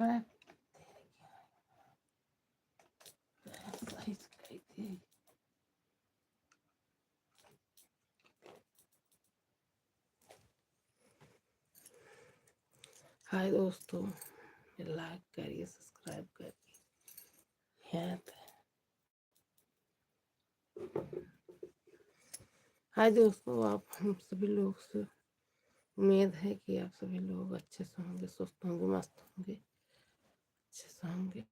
Subscribe सही से थी। हाय दोस्तों, लाइक करिए, सब्सक्राइब करिए। हाय दोस्तों, आप हम सभी लोग से उम्मीद है कि आप सभी लोग अच्छे से होंगे, स्वस्थ होंगे, मस्त होंगे, अच्छे से होंगे।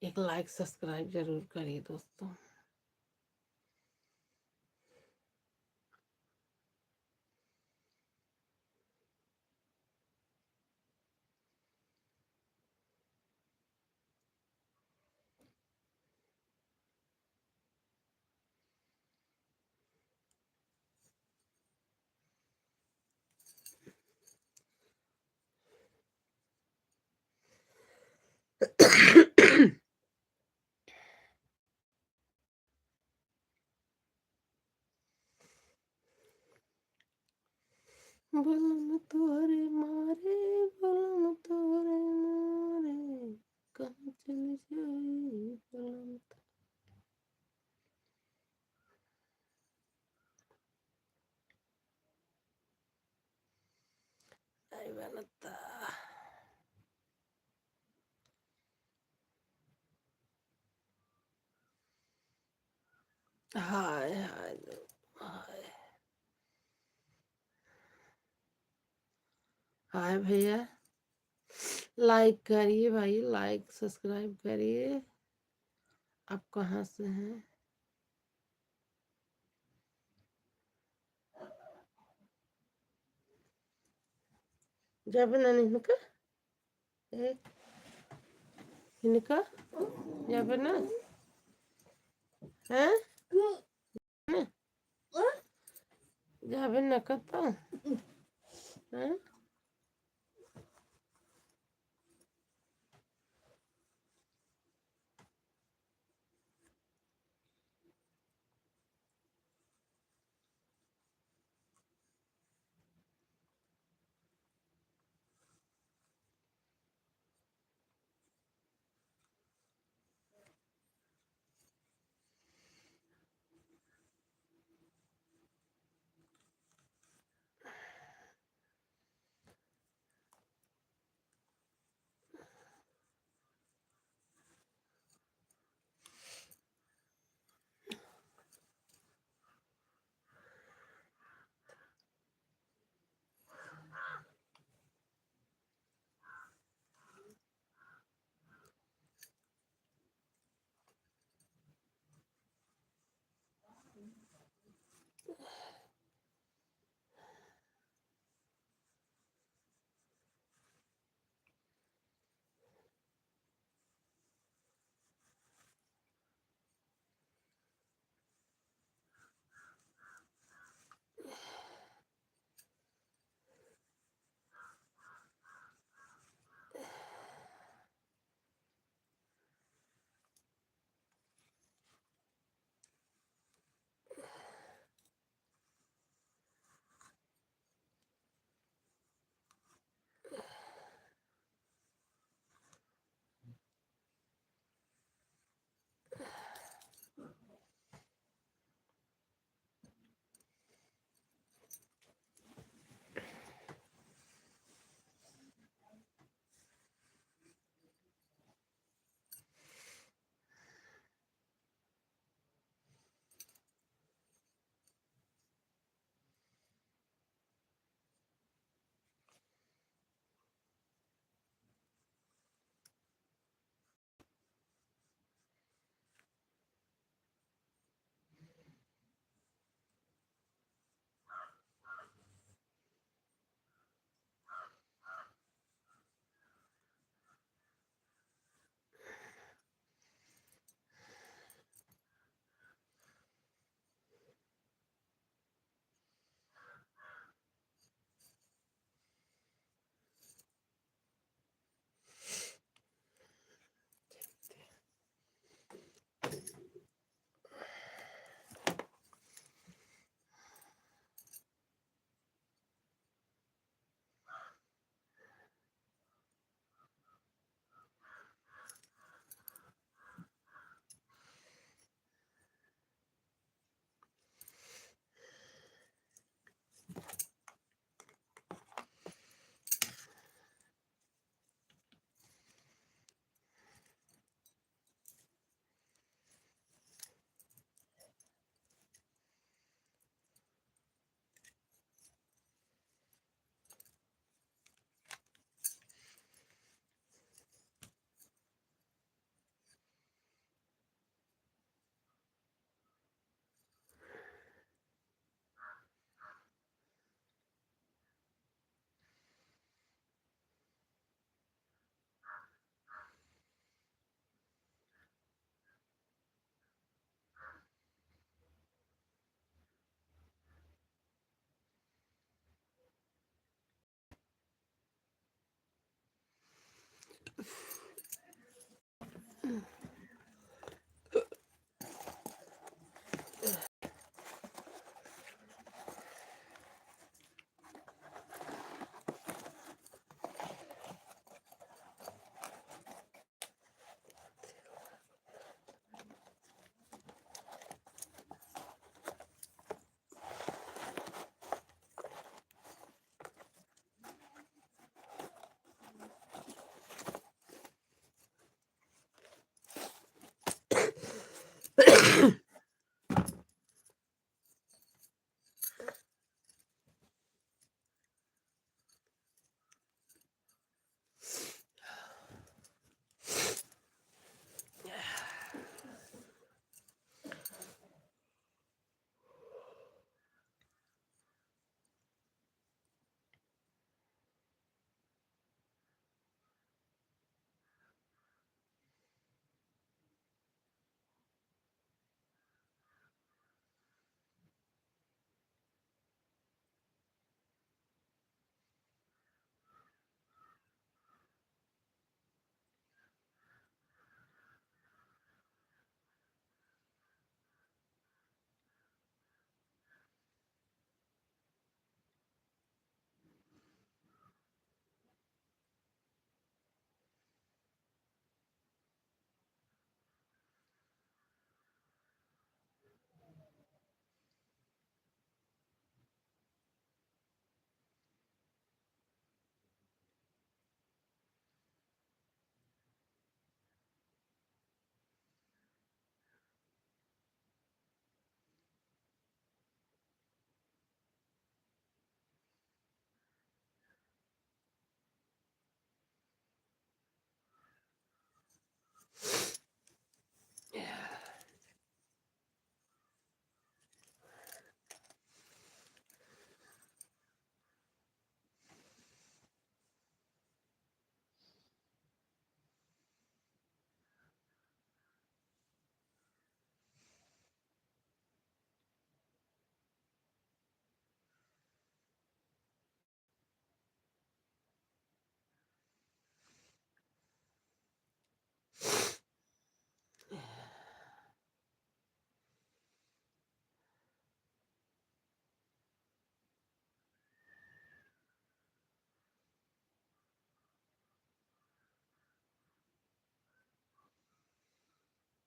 एक लाइक सब्सक्राइब जरूर करिए दोस्तों। बलम तोरे मारे, बलम तोरे मारे, कहाँ चली जाई बलम। नहीं बनता। हाय हाय हाय हाय भैया, लाइक करिए भाई, लाइक सब्सक्राइब करिए। आप कहाँ से हैं? जब ना इनका इनका जब ना है जब न कता है।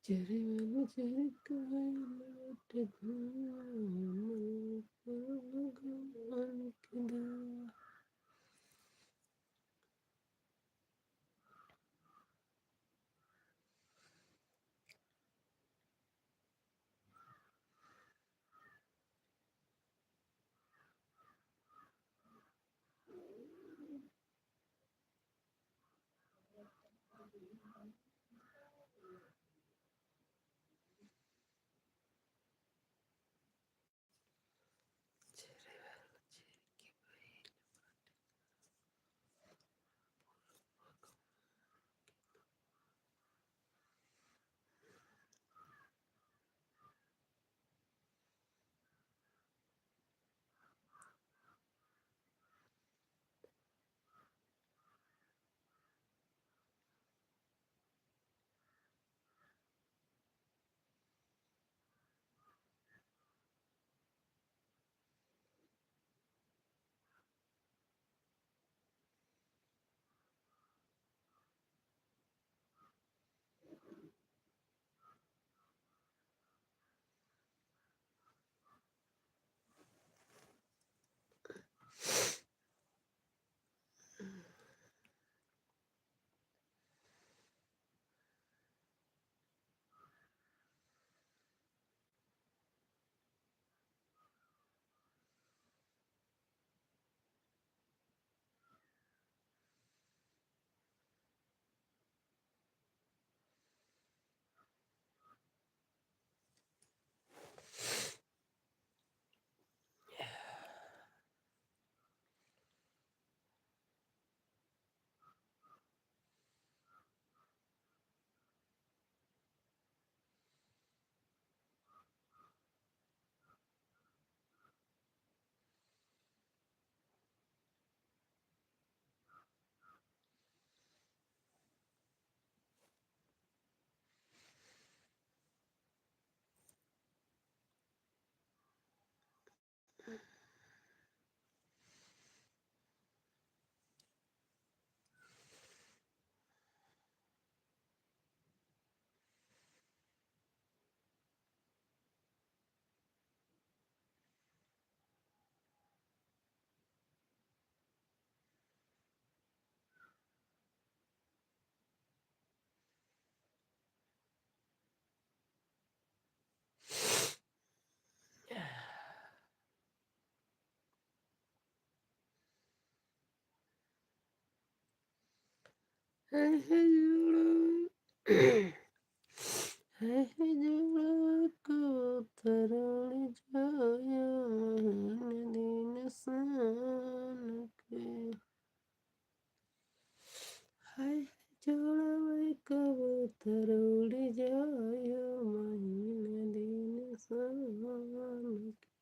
चेहरे वालों चेहरे कहे भगवान की दया। है जोड़ा है जोड़ा कबूतर उड़ जाया महीने दिन सान के। है जोड़ा कबूतर उड़ जाया महीने दिन सान के।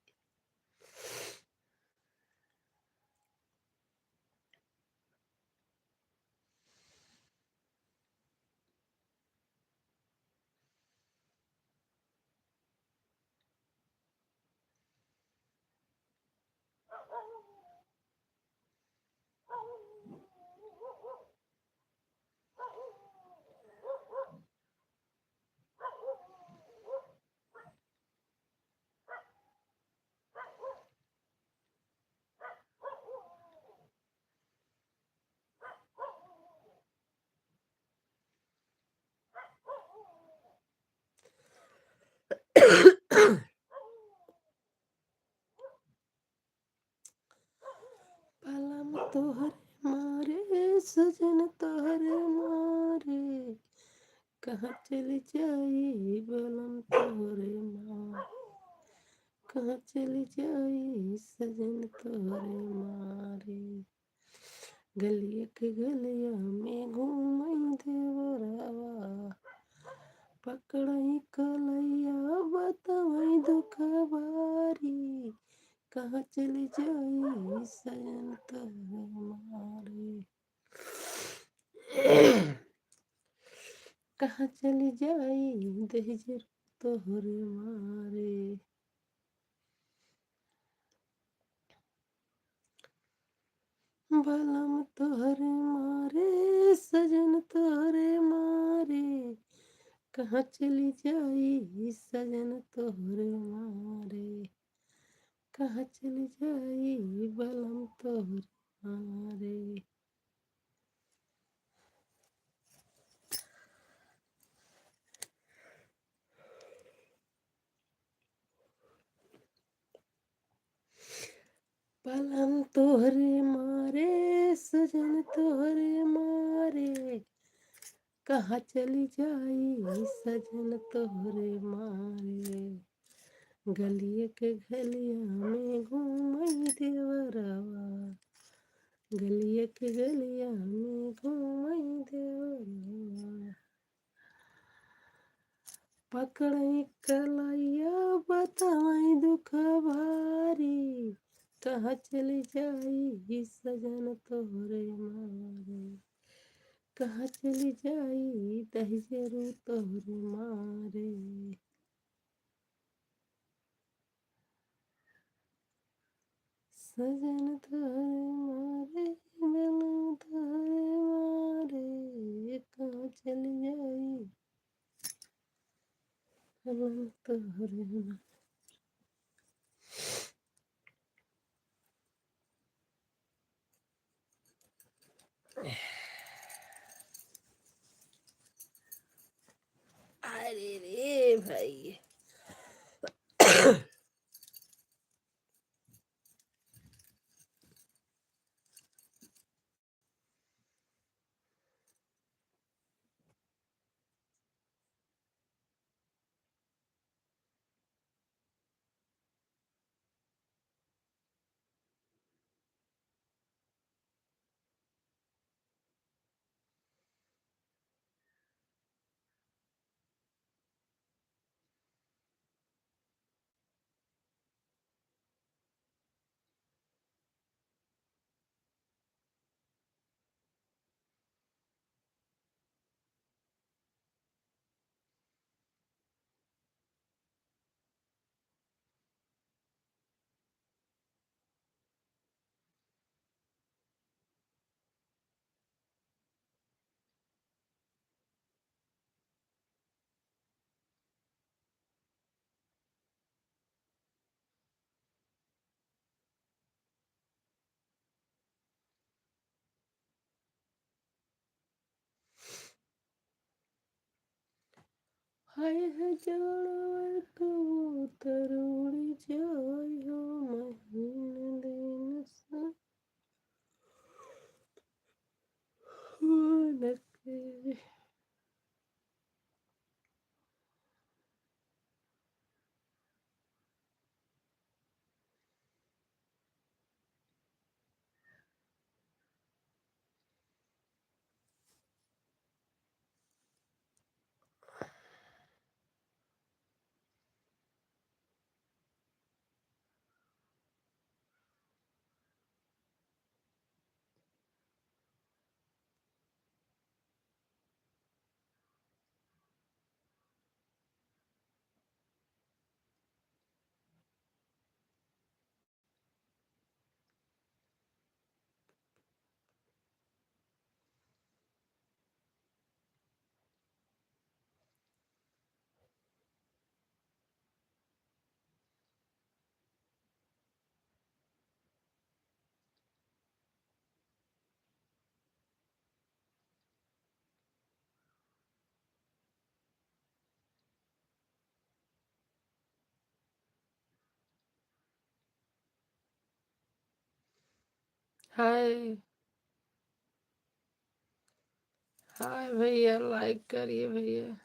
पलम तोहरे मारे सजन तोहरे मारे कहाँ चली जाई बलम तोहरे मारे। कहाँ चली जाई सजन तोहरे मारे। गलिया के गलिया में घूमई देवरावा पकड़ई कलैया बतावई दुखबारी। कहाँ चली जाई सजन तोहरे मारे। कहाँ चली जाई दहजर तोहरे मारे। बलम तोहरे मारे सजन तोहरे मारे कहाँ चली जाई सजन तोहरे मारे, कहाँ चली जाई बलम तोहरे मारे। बलम तोहरे मारे सजन तोहरे मारे, कहाँ चली जाई सजन तोहरे मारे। गलिए के गलिया में घूमई देवरवा, गलिए के गलिया में घूमई देवरवा। पकड़ई कलैया बताई दुख भारी, कहाँ चली जाई सजन तोहरे मारे, कहाँ चली जाई दहिजरू तोहरे मारे। सजन तोहरे मारे बलम तोहरे मारे, कहाँ चली जाई बलम तोहरे मारे। अरे रे भाई। हाय है जोड़वा कबूतर उड़ी जाय हो महीन दिन सुन के। हाय हाय भैया, लाइक करिए भैया।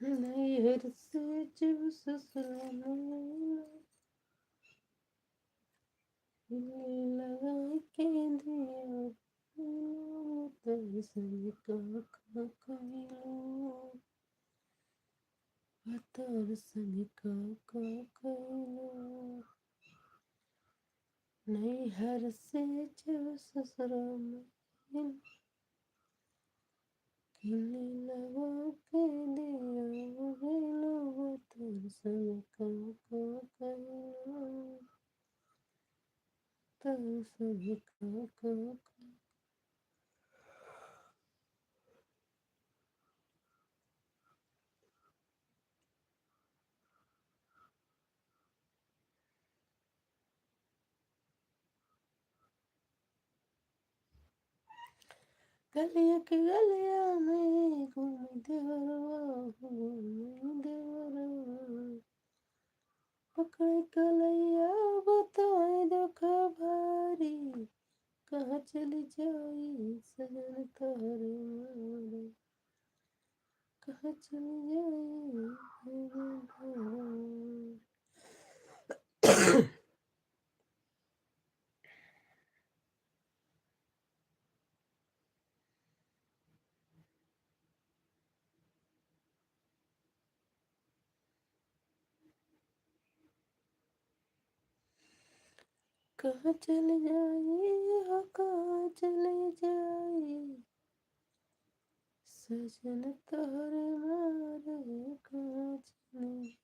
नैहर से जब ससुराल में लगा के दिया दर्शन का कइलो दर्शन का कइलो नैहर से जब ससुराल में किले लगा के दिया गइलो दर्शन का कइलो दर्शन का गलिया के गलिया में घूम देवरवा पकड़े कलैया बताए दुख भारी कहाँ चली जाई सजन तोहरे मारे कहाँ चली जाई सजन तोहरे कहाँ चली जाई हो कहाँ चली जाई सजन तोहरे मारे कहाँ चली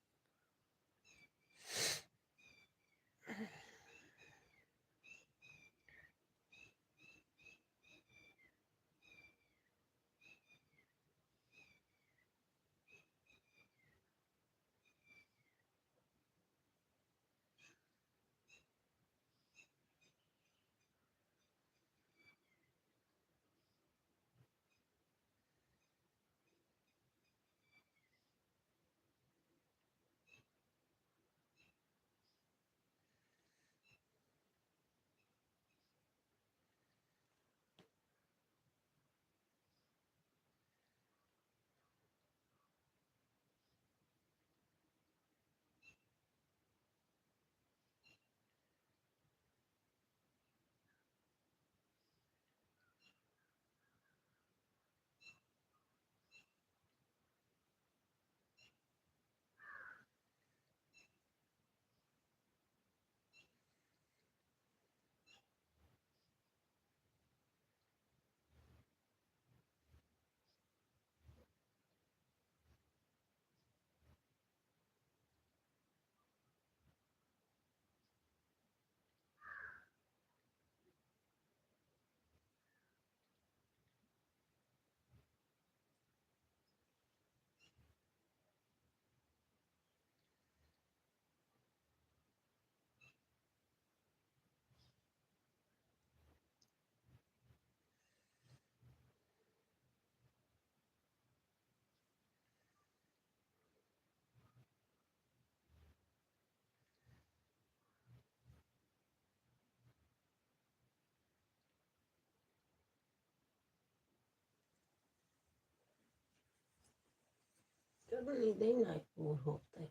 चलो नींद ही नहीं पूर होते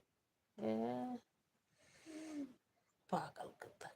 है पागल करता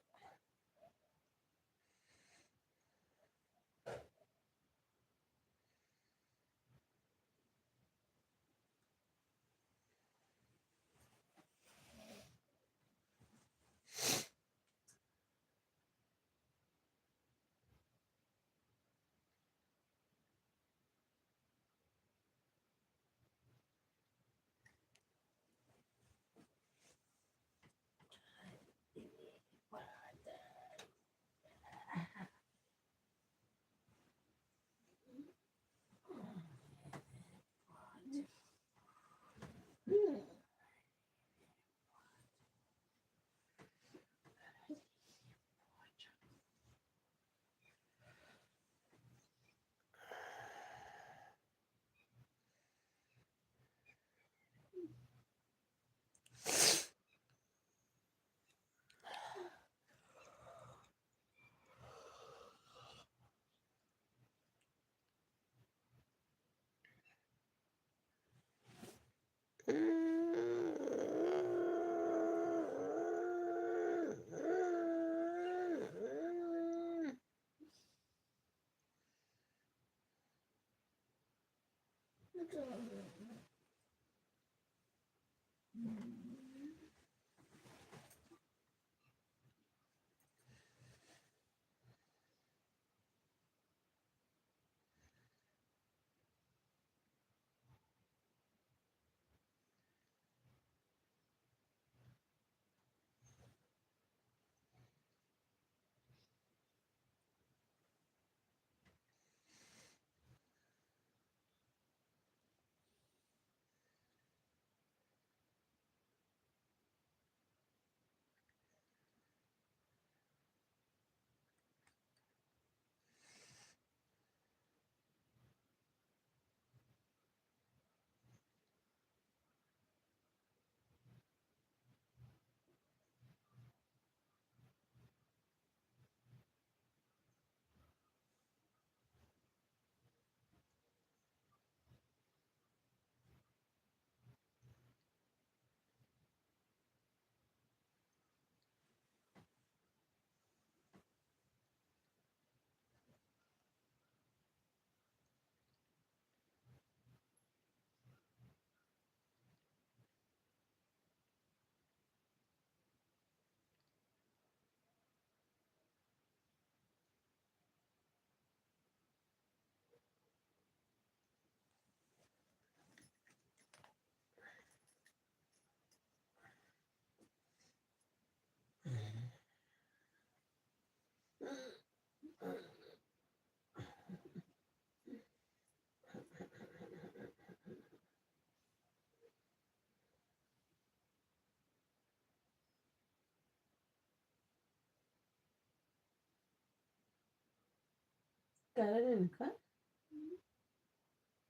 Karenka,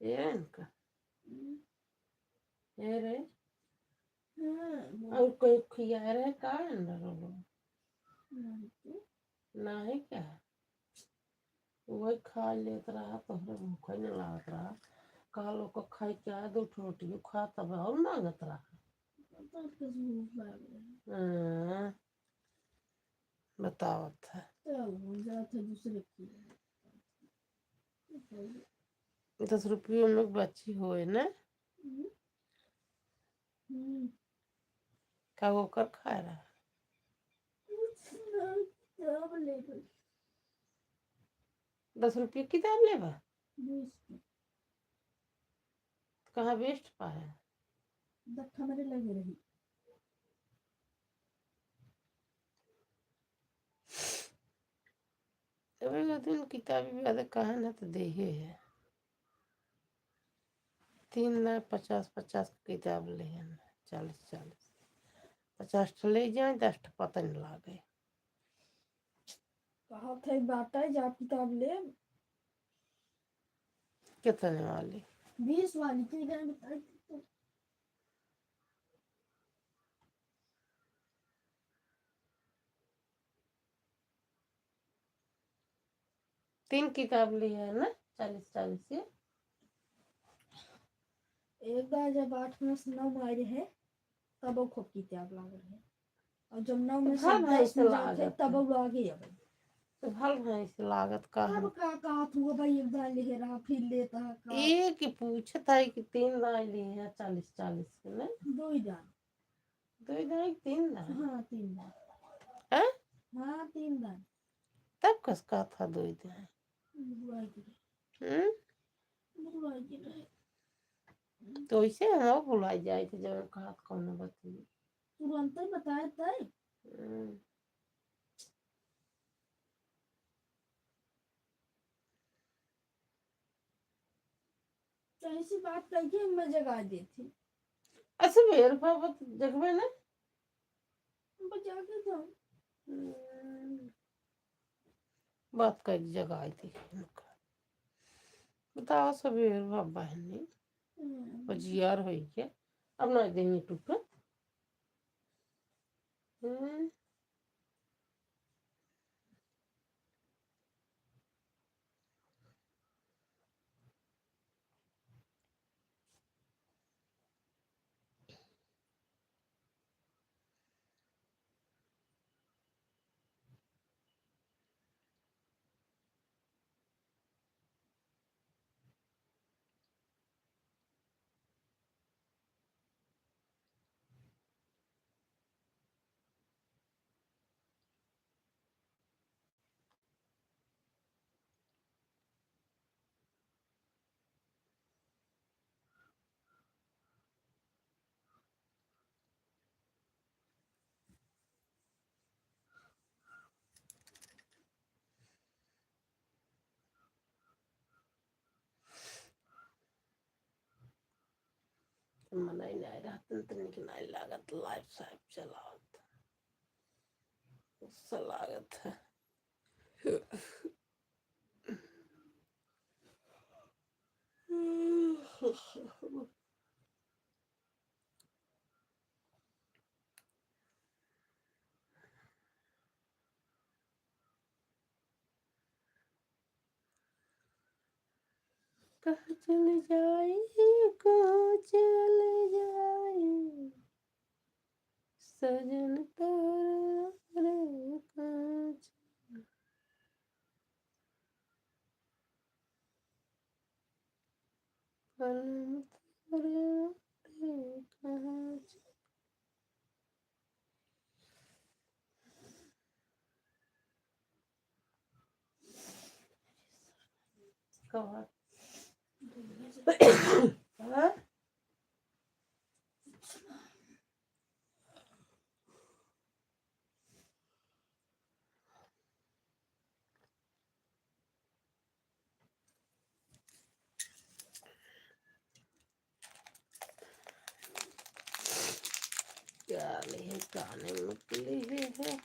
Erenka, Ere, और कोई खिया रहे का अंदर हो नहीं क्या वही खा लेत रहा तो हमें भूख नहीं लागत रहा कालो को खाई क्या दो रोटी खा तब और मांगत रहा बतावत है 10 रुपये में बच्ची होए ना का वो कर खा रहा 10 रुपये किताब लेबा कहाँ वेस्ट पाया मेरे लगे रही अबे दिन किताबी वाले कहा ना तो दे ही है 3 50 किताब ले 40 50 ले जाए 10 पता नहीं लागे कहा था बाटा जा किताब ले कितने वाली 20 वाली थी बताई तो 3 किताब ली है ना 40 से एक बार जब 8 में से 9 आए रहे तब वो खूब किताब लाग रहे और जब 9 में से 10 में जाते तब वो आगे अब तो भल भाई से लागत का अब का कहा तू भाई एक बार ले रहा फिर लेता का एक ही पूछता है कि 3 दाई लिए हैं 40 के ना 2 ही दान 2 दाई 3 दाई हाँ 3 दान हैं हाँ 3 दान तब कसका था 2 दाई बुआई की रहे तो इसे हम भुलाई जाए थे जब कहा कौन बती तुरंत ही बताए थे तो ऐसी बात कही मैं जगा दी थी ऐसे मेरे पापा जगवे ना बचा के था बात कर जगाई थी बताओ सवेर बाबा है नहीं जियार हो गया अब ना देंगे टूट मनाई नहीं रहते तो निक नहीं लागत लाइफ साइब चलावत उससे लागत है कहाँ चले जाए कहाँ चले जाए सजन तारे कहाँ पलम तारे कहाँ कहाँ हाँ क्या नहीं गाने निकले हैं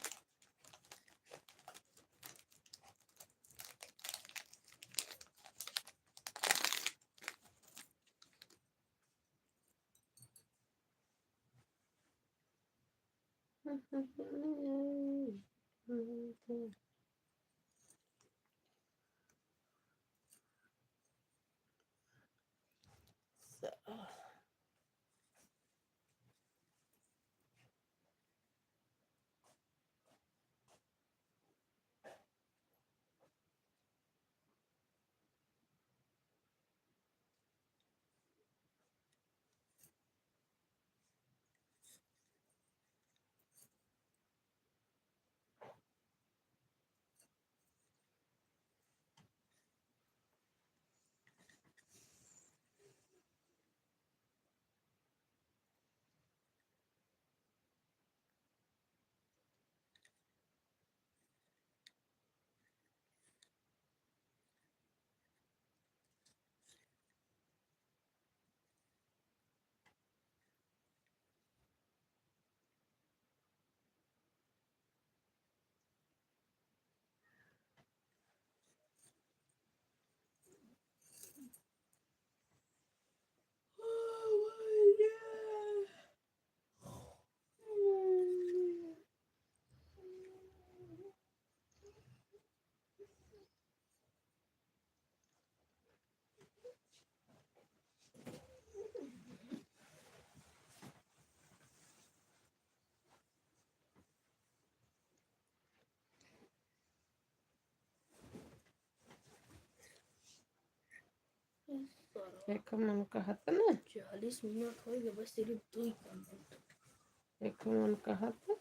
एक मन कहत ना 40 मिनट हो गए बस सिर्फ 2 ही मिनट एक मन कहत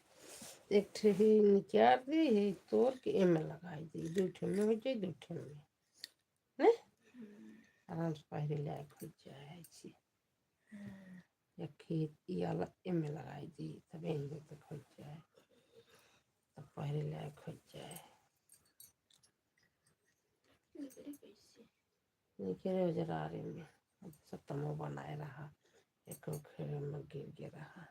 एक ठे ही निचार दी ही तोड़ के एमे लगाई दी दू ठे में हो जाए दू ठे में ने आराम से पहले लायक हो जाए छी या खेत या एमे लगाई दी तब इन तक हो जाए तब पहले लायक हो जाए निकले जरारे में सतमो बनाए रहा एक खेल में गिर गया रहा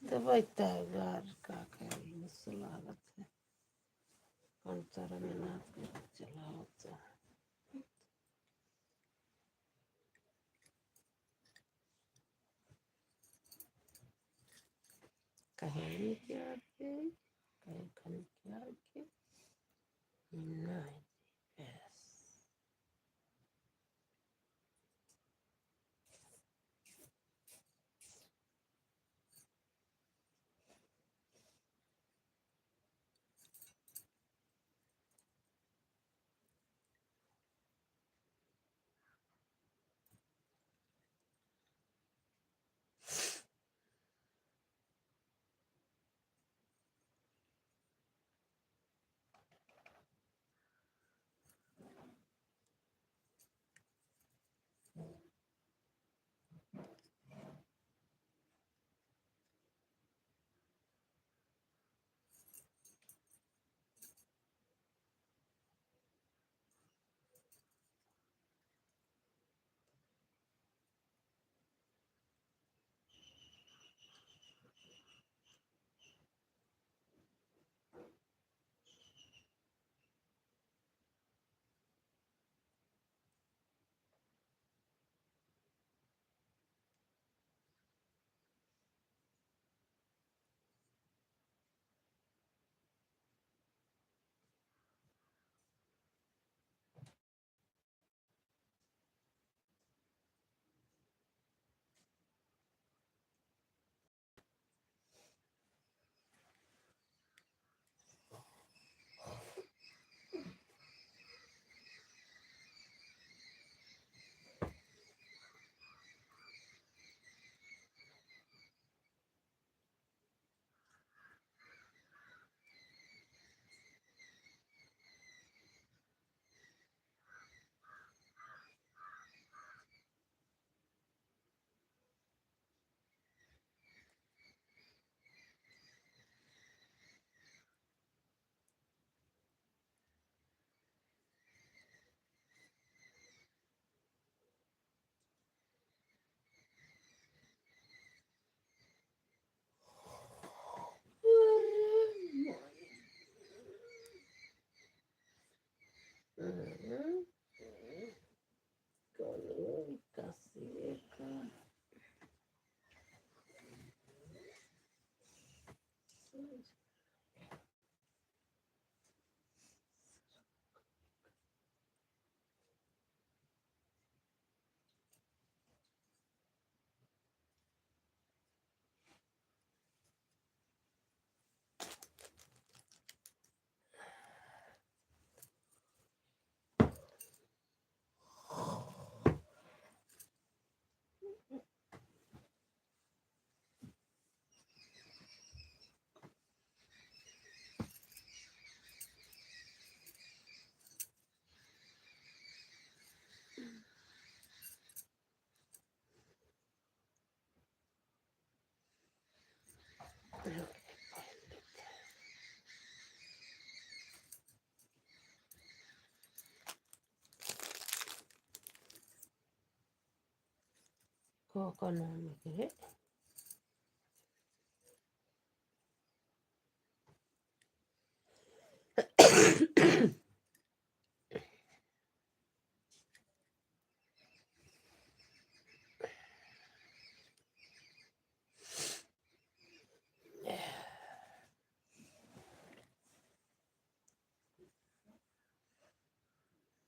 दवाई तैयार का करी लागत है कौन सारा मेहनत चला होता कहीं क्या के कहीं कहीं क्या के नहीं बस को नाम है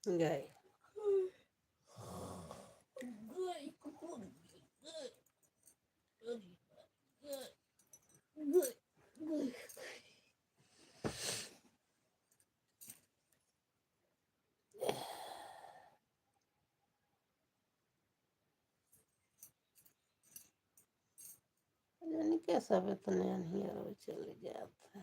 गए यानी क्या सब इतने नहीं चले जाते